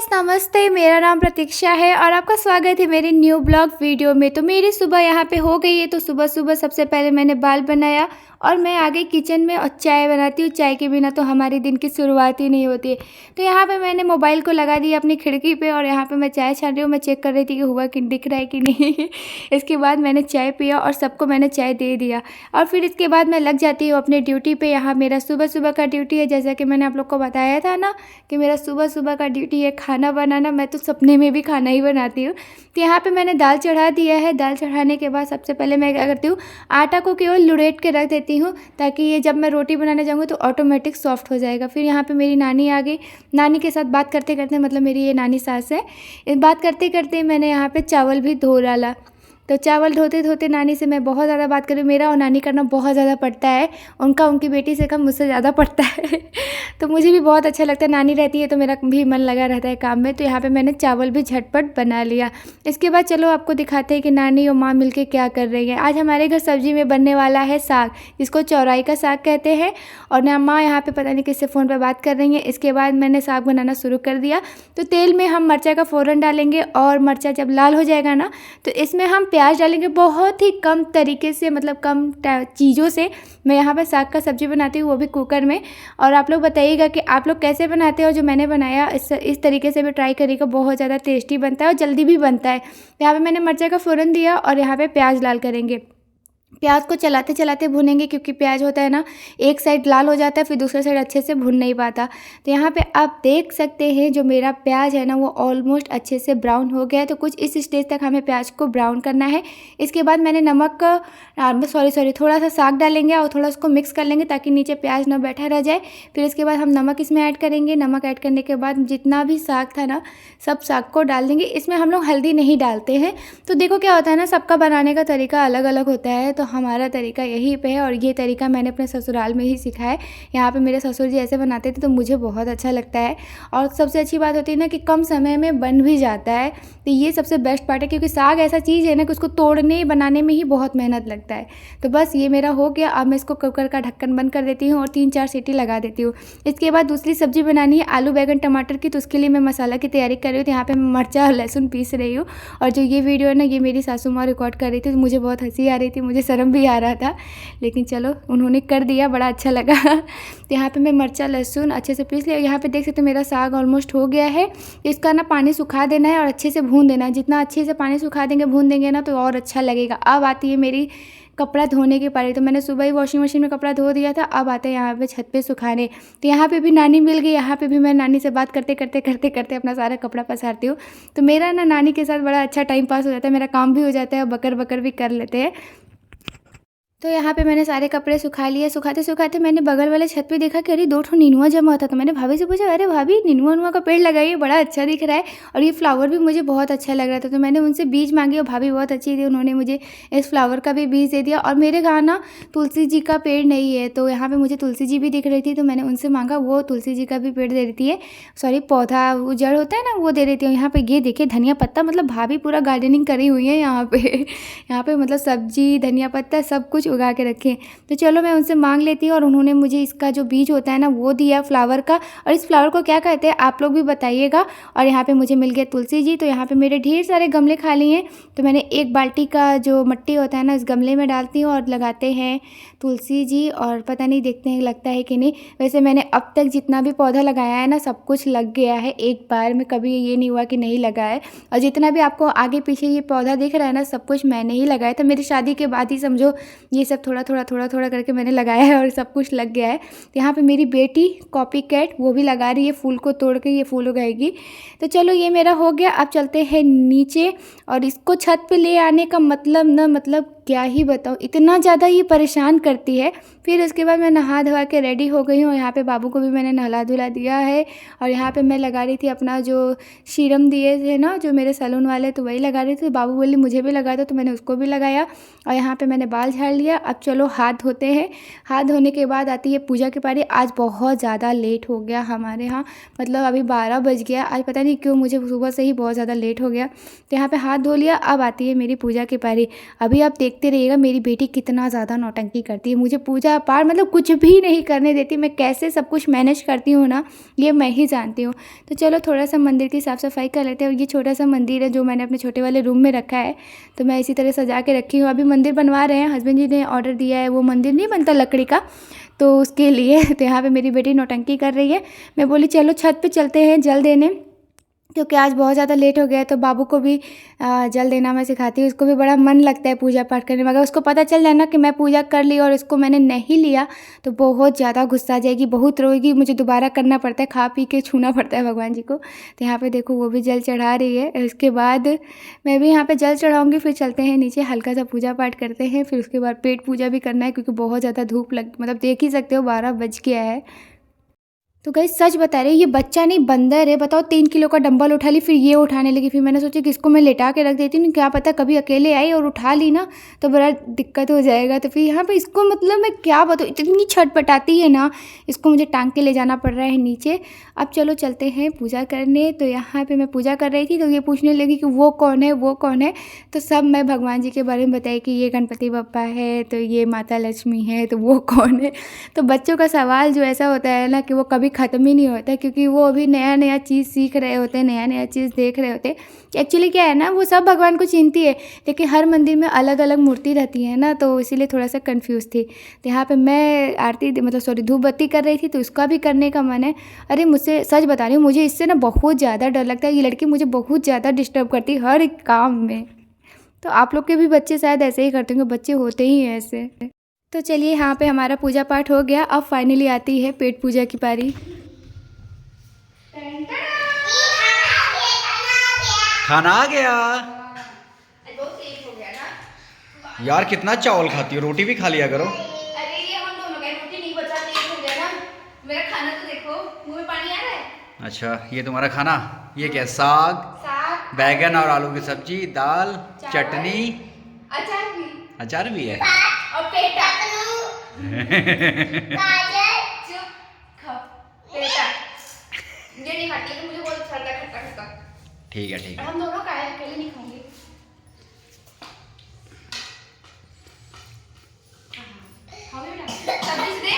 Guys नमस्ते, मेरा नाम प्रतीक्षा है और आपका स्वागत है मेरे न्यू ब्लॉग वीडियो में। तो मेरी सुबह यहाँ पे हो गई है। तो सुबह सुबह सबसे पहले मैंने बाल बनाया और मैं आ गई किचन में और चाय बनाती हूँ। चाय के बिना तो हमारे दिन की शुरुआत ही नहीं होती है। तो यहाँ पे मैंने मोबाइल को लगा दिया अपनी खिड़की पे और यहाँ पे मैं चाय छान रही हूँ। मैं चेक कर रही थी कि हुआ कि दिख रहा है कि नहीं। इसके बाद मैंने चाय पिया और सबको मैंने चाय दे दिया और फिर इसके बाद मैं लग जाती हूँ अपने ड्यूटी पे। यहाँ मेरा सुबह सुबह का ड्यूटी है, जैसा कि मैंने आप लोग को बताया था ना कि मेरा सुबह सुबह का ड्यूटी है खाना बनाना। मैं तो सपने में भी खाना ही बनाती हूँ। तो यहाँ पे मैंने दाल चढ़ा दिया है। दाल चढ़ाने के बाद सबसे पहले मैं क्या करती हूँ, आटा को केवल लुढ़ेट के रख देती हूँ ताकि ये जब मैं रोटी बनाने जाऊँगी तो ऑटोमेटिक सॉफ्ट हो जाएगा। फिर यहाँ पे मेरी नानी आ गई। नानी के साथ बात करते करते, मतलब मेरी ये नानी सास है, इस बात करते करते मैंने यहाँ पे चावल भी धो डाला। तो चावल धोते धोते नानी से मैं बहुत ज़्यादा बात करी। मेरा और नानी करना बहुत ज़्यादा पड़ता है, उनका उनकी बेटी से कम मुझसे ज़्यादा पड़ता है। तो मुझे भी बहुत अच्छा लगता है, नानी रहती है तो मेरा भी मन लगा रहता है काम में। तो यहाँ पे मैंने चावल भी झटपट बना लिया। इसके बाद चलो आपको दिखाते हैं कि नानी और माँ मिलके क्या कर रही है। आज हमारे घर सब्जी में बनने वाला है साग, जिसको चौराई का साग कहते हैं। और ना माँ यहाँ पे पता नहीं किससे फ़ोन पर बात कर रही है। इसके बाद मैंने साग बनाना शुरू कर दिया। तो तेल में हम मिर्चा का फ़ोरन डालेंगे और मिर्चा जब लाल हो जाएगा ना तो इसमें हम प्याज डालेंगे। बहुत ही कम तरीके से, मतलब कम चीज़ों से मैं यहाँ पर साग का सब्ज़ी बनाती हूँ, वो भी कुकर में। और आप लोग बताइएगा कि आप लोग कैसे बनाते हो। जो मैंने बनाया इस तरीके से भी ट्राई करिएगा, बहुत ज़्यादा टेस्टी बनता है और जल्दी भी बनता है। यहाँ पे मैंने मिर्चा का फ़ोरन दिया और यहाँ पे प्याज लाल करेंगे। प्याज को चलाते चलाते भुनेंगे, क्योंकि प्याज होता है ना, एक साइड लाल हो जाता है फिर दूसरे साइड अच्छे से भुन नहीं पाता। तो यहाँ पे आप देख सकते हैं जो मेरा प्याज है ना वो ऑलमोस्ट अच्छे से ब्राउन हो गया है। तो कुछ इस स्टेज तक हमें प्याज को ब्राउन करना है। इसके बाद मैंने नमक थोड़ा सा साग डालेंगे और थोड़ा उसको मिक्स कर लेंगे ताकि नीचे प्याज ना बैठा रह जाए। फिर इसके बाद हम नमक इसमें ऐड करेंगे। नमक ऐड करने के बाद जितना भी साग था ना सब साग को डाल देंगे। इसमें हम लोग हल्दी नहीं डालते हैं। तो देखो क्या होता है ना, सबका बनाने का तरीका अलग अलग होता है। तो हमारा तरीका यही पे है और ये तरीका मैंने अपने ससुराल में ही सीखा है। यहाँ पे मेरे ससुर जी ऐसे बनाते थे तो मुझे बहुत अच्छा लगता है। और सबसे अच्छी बात होती है ना कि कम समय में बन भी जाता है। तो ये सबसे बेस्ट पार्ट है, क्योंकि साग ऐसा चीज़ है ना कि उसको तोड़ने बनाने में ही बहुत मेहनत लगता है। तो बस ये मेरा हो गया। अब मैं इसको कुकर का ढक्कन बंद कर देती हूँ और 3-4 सीटी लगा देती हूँ। इसके बाद दूसरी सब्जी बनानी है आलू बैगन टमाटर की। तो उसके लिए मैं मसाला की तैयारी कर रही हूँ। तो यहाँ पे मैं मिर्चा और लहसुन पीस रही हूँ। और जो ये वीडियो है ना ये मेरी सासू माँ रिकॉर्ड कर रही थी। तो मुझे बहुत हंसी आ रही थी, मुझे शर्म भी आ रहा था, लेकिन चलो उन्होंने कर दिया, बड़ा अच्छा लगा। तो यहाँ पे मैं मिर्चा लहसुन अच्छे से पीस लिया। यहाँ पे देख सकते हो मेरा साग ऑलमोस्ट हो गया है। इसका ना पानी सुखा देना है और अच्छे से भून देना है। जितना अच्छे से पानी सुखा देंगे भून देंगे ना तो और अच्छा लगेगा। अब आती है मेरी कपड़ा धोने की पारी। तो मैंने सुबह ही वॉशिंग मशीन में कपड़ा धो दिया था। अब आते हैं यहाँ पे छत पे सुखाने। तो यहाँ पे भी नानी मिल गई। यहाँ पे भी मैं नानी से बात करते करते करते करते अपना सारा कपड़ा पसारती हूँ। तो मेरा ना नानी के साथ बड़ा अच्छा टाइम पास हो जाता है, मेरा काम भी हो जाता है और बकर बकर भी कर लेते हैं। तो यहाँ पे मैंने सारे कपड़े सुखा लिए। सुखाते सुखाते मैंने बगल वाले छत पे देखा कि अरे 2 ठो नीनुआ जमा होता। तो मैंने भाभी से पूछा, अरे भाभी नीनुआ नुआ का पेड़ लगाइए, बड़ा अच्छा दिख रहा है और ये फ्लावर भी मुझे बहुत अच्छा लग रहा था। तो मैंने उनसे बीज मांगे और भाभी बहुत अच्छी थी, उन्होंने मुझे इस फ्लावर का भी बीज दे दिया। और मेरे घर ना तुलसी जी का पेड़ नहीं है, तो यहाँ पर मुझे तुलसी जी भी दिख रही थी। तो मैंने उनसे मांगा, वो तुलसी जी का भी पेड़ दे देती है, सॉरी पौधा, वो जड़ होता है ना वो दे देती हूँ। यहाँ पे ये देखिए धनिया पत्ता, मतलब भाभी पूरा गार्डनिंग करी हुई है यहाँ पे। यहाँ पे मतलब सब्जी धनिया पत्ता सब कुछ उगा के रखे। तो चलो मैं उनसे मांग लेती हूँ और उन्होंने मुझे इसका जो बीज होता है ना वो दिया फ्लावर का। और इस फ्लावर को क्या कहते हैं आप लोग भी बताइएगा। और यहाँ पे मुझे मिल गया तुलसी जी। तो यहाँ पे मेरे ढेर सारे गमले खाली हैं। तो मैंने एक बाल्टी का जो मिट्टी होता है ना इस गमले में डालती हूँ और लगाते हैं तुलसी जी। और पता नहीं देखते हैं लगता है कि नहीं। वैसे मैंने अब तक जितना भी पौधा लगाया है ना सब कुछ लग गया है एक बार में, कभी ये नहीं हुआ कि नहीं लगा है। और जितना भी आपको आगे पीछे ये पौधा दिख रहा है ना सब कुछ मैंने ही लगाया था। मेरी शादी के बाद ही समझो ये सब थोड़ा थोड़ा करके मैंने लगाया है और सब कुछ लग गया है। तो यहाँ पे मेरी बेटी कॉपी कैट वो भी लगा रही है, फूल को तोड़ के ये फूल उगाएगी। तो चलो ये मेरा हो गया। अब चलते हैं नीचे। और इसको छत पे ले आने का मतलब क्या ही बताऊँ, इतना ज़्यादा ही परेशान करती है। फिर उसके बाद मैं नहा धोवा के रेडी हो गई हूँ। यहाँ पे बाबू को भी मैंने नहला धुला दिया है। और यहाँ पे मैं लगा रही थी अपना जो सीरम दिए थे ना जो मेरे सैलून वाले, तो वही लगा रही थी। बाबू बोली मुझे भी लगा दो, तो मैंने उसको भी लगाया। और यहाँ पे मैंने बाल झाड़ लिया। अब चलो हाथ धोते हैं। हाथ धोने के बाद आती है पूजा की पारी। आज बहुत ज़्यादा लेट हो गया हमारे यहाँ, मतलब अभी 12 बज गया। आज पता नहीं क्यों मुझे सुबह से ही बहुत ज़्यादा लेट हो गया। तो यहाँ पे हाथ धो लिया। अब आती है मेरी पूजा की पारी। अभी आप देख देखते रहिएगा मेरी बेटी कितना ज़्यादा नौटंकी करती है। मुझे पूजा पाठ मतलब कुछ भी नहीं करने देती। मैं कैसे सब कुछ मैनेज करती हूँ ना, ये मैं ही जानती हूँ। तो चलो थोड़ा सा मंदिर की साफ़ सफाई कर लेते हैं। और ये छोटा सा मंदिर है जो मैंने अपने छोटे वाले रूम में रखा है, तो मैं इसी तरह सजा के रखी हूँ। अभी मंदिर बनवा रहे हैं, हस्बैंड जी ने ऑर्डर दिया है, वो मंदिर नहीं बनता लकड़ी का, तो उसके लिए। तो यहाँ पे मेरी बेटी नौटंकी कर रही है। मैं बोली चलो छत पे चलते हैं जल देने, क्योंकि आज बहुत ज़्यादा लेट हो गया है। तो बाबू को भी जल देना मैं सिखाती हूँ। उसको भी बड़ा मन लगता है पूजा पाठ करने में। अगर उसको पता चल जाए ना कि मैं पूजा कर ली और इसको मैंने नहीं लिया, तो बहुत ज़्यादा गुस्सा आ जाएगी, बहुत रोएगी। मुझे दोबारा करना पड़ता है, खा पी के छूना पड़ता है भगवान जी को। तो यहाँ पे देखो वो भी जल चढ़ा रही है। इसके बाद मैं भी यहाँ पे जल चढ़ाऊँगी, फिर चलते हैं नीचे, हल्का सा पूजा पाठ करते हैं। फिर उसके बाद पेट पूजा भी करना है, क्योंकि बहुत ज़्यादा धूप मतलब देख ही सकते हो 12 बज गया है। तो गाइस सच बता रही, ये बच्चा नहीं बंदर है। बताओ 3 किलो का डंबल उठा ली, फिर ये उठाने लगी। फिर मैंने सोचा कि इसको मैं लेटा के रख देती हूँ, क्या पता कभी अकेले आई और उठा ली ना तो बड़ा दिक्कत हो जाएगा। तो फिर यहाँ पे इसको मतलब मैं क्या बताऊँ, इतनी छटपटाती है ना, इसको मुझे टांग के ले जाना पड़ रहा है नीचे। अब चलो चलते हैं पूजा करने। तो यहाँ पर मैं पूजा कर रही थी, तो ये पूछने लगी कि वो कौन है, वो कौन है। तो सब मैं भगवान जी के बारे में बताई कि ये गणपति बप्पा है, तो ये माता लक्ष्मी है, तो वो कौन है। तो बच्चों का सवाल जो ऐसा होता है ना कि वो कभी ख़त्म ही नहीं होता, क्योंकि वो अभी नया नया चीज़ सीख रहे होते हैं, नया नया चीज़ देख रहे होते हैं। एक्चुअली क्या है ना, वो सब भगवान को चिंती है, लेकिन हर मंदिर में अलग अलग मूर्ति रहती है ना, तो इसीलिए थोड़ा सा कंफ्यूज थी। तो यहाँ पे मैं आरती मतलब सॉरी धूप बत्ती कर रही थी, तो उसका भी करने का मन है। अरे मुझसे सच बता रही हूँ, मुझे इससे ना बहुत ज़्यादा डर लगता है। ये लड़की मुझे बहुत ज़्यादा डिस्टर्ब करती है हर एक काम में। तो आप लोग के भी बच्चे शायद ऐसे ही करते होंगे, बच्चे होते ही हैं ऐसे। तो चलिए यहाँ पे हमारा पूजा पाठ हो गया। अब फाइनली आती है पेट पूजा की पारी। खाना आ गया यार। कितना चावल खाती हो, रोटी भी खा लिया करो। अरे ये हम दोनों का रोटी नहीं बचा, लेट हो गया ना। मेरा खाना तो देखो, मुंह में पानी आ रहा है। अच्छा ये तुम्हारा खाना, ये क्या साग, बैगन और आलू की सब्जी, दाल, चटनी, अचार भी है और पेटा। चुप खाओ पेटा। ये नहीं खाती, लेकिन मुझे बहुत अच्छा लगता है खट्टा खट्टा। ठीक है ठीक है। हम दोनों खाए, अकेले नहीं खाऊंगी। सब्जी दे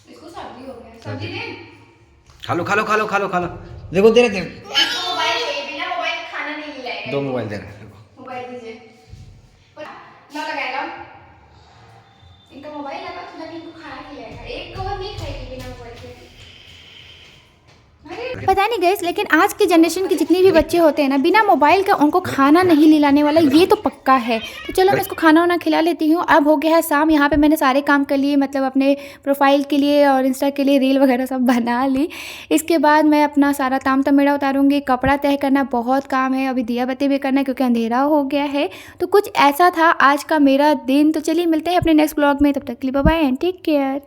इसको, सब्जी हो गया, सब्जी दे। खा लो खा लो खा लो खा लो खा लो। देखो दे रहे इसको मोबाइल चाहिए, बिना मोबाइल के खाना नहीं मिलेगा। दो मोबाइल दे रहे हैं। मोबाइल दीजिए ना, लगाएगा इनका मोबाइल लगा तो लगे इनको खाना खिलाएगा। एक कवर नहीं खाएगी बिना मोबाइल के। पता नहीं गाइस, लेकिन आज के जनरेशन के जितने भी बच्चे होते हैं ना, बिना मोबाइल का उनको खाना नहीं खिलाने वाला, ये तो पक्का है। तो चलो मैं इसको खाना वाना खिला लेती हूँ। अब हो गया है शाम। यहाँ पे मैंने सारे काम कर लिए, मतलब अपने प्रोफाइल के लिए और इंस्टा के लिए रील वगैरह सब बना ली। इसके बाद मैं अपना सारा ताम तमेड़ा उतारूँगी। कपड़ा तय करना बहुत काम है, अभी दिया बत्ती भी करना है क्योंकि अंधेरा हो गया है। तो कुछ ऐसा था आज का मेरा दिन। तो चलिए मिलते हैं अपने नेक्स्ट ब्लॉग में, तब तक के लिए bye bye and take care.